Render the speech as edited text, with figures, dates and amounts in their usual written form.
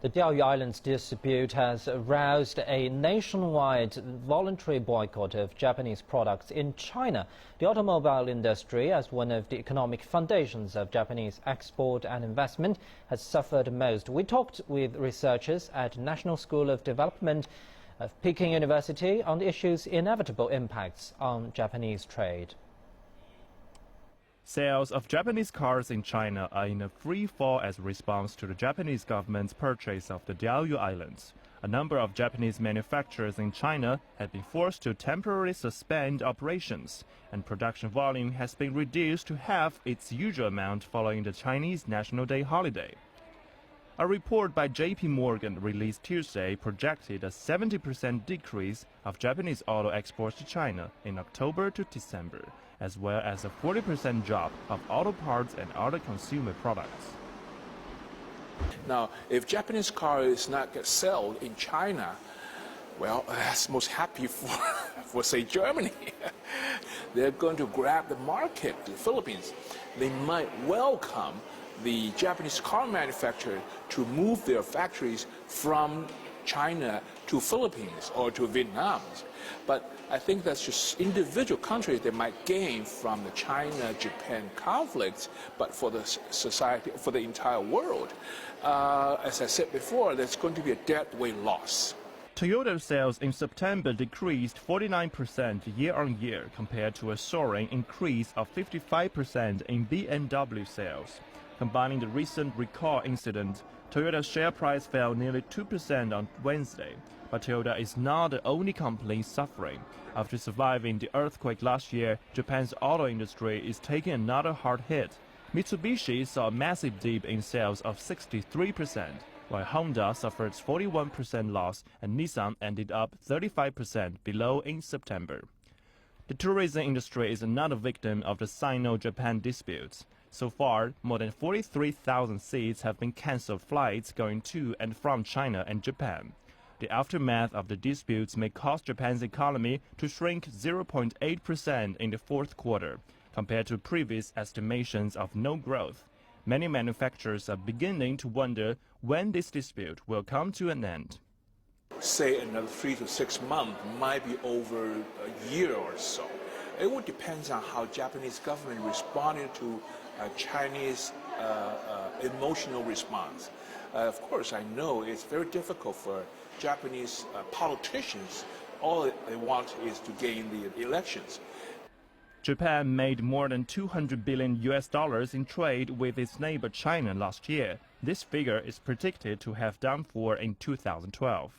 The Diaoyu Islands dispute has aroused a nationwide voluntary boycott of Japanese products in China. The automobile industry, as one of the economic foundations of Japanese export and investment, has suffered most. We talked with researchers at National School of Development of Peking University on the issue's inevitable impacts on Japanese trade. Sales of Japanese cars in China are in a free fall as a response to the Japanese government's purchase of the Diaoyu Islands. A number of Japanese manufacturers in China have been forced to temporarily suspend operations, and production volume has been reduced to half its usual amount following the Chinese National Day holiday. A report by J.P. Morgan released Tuesday projected a 70% decrease of Japanese auto exports to China in October to December, as well as a 40% drop of auto parts and other consumer products. Now, if Japanese car is not get sold in China, well, that's most happy for say, Germany. They're going to grab the market, the Philippines. They might welcome the Japanese car manufacturer to move their factories from China to Philippines or to Vietnam. But I think that's just individual countries that might gain from the China-Japan conflict, but for the society, for the entire world, as I said before, there's going to be a deadweight loss. Toyota sales in September decreased 49% year-on-year compared to a soaring increase of 55% in BMW sales. Combining the recent recall incident, Toyota's share price fell nearly 2% on Wednesday. But Toyota is not the only company suffering. After surviving the earthquake last year, Japan's auto industry is taking another hard hit. Mitsubishi saw a massive dip in sales of 63%, while Honda suffered 41% loss and Nissan ended up 35% below in September. The tourism industry is another victim of the Sino-Japan disputes. So far, more than 43,000 seats have been cancelled flights going to and from China and Japan. The aftermath of the disputes may cause Japan's economy to shrink 0.8% in the fourth quarter, compared to previous estimations of no growth. Many manufacturers are beginning to wonder when this dispute will come to an end. Say another 3 to 6 months, might be over a year or so. It would depend on how Japanese government responded to Chinese emotional response. Of course, I know it's very difficult for Japanese politicians. All they want is to gain the elections. Japan made more than $200 billion in trade with its neighbor China last year. This figure is predicted to have downfall in 2012.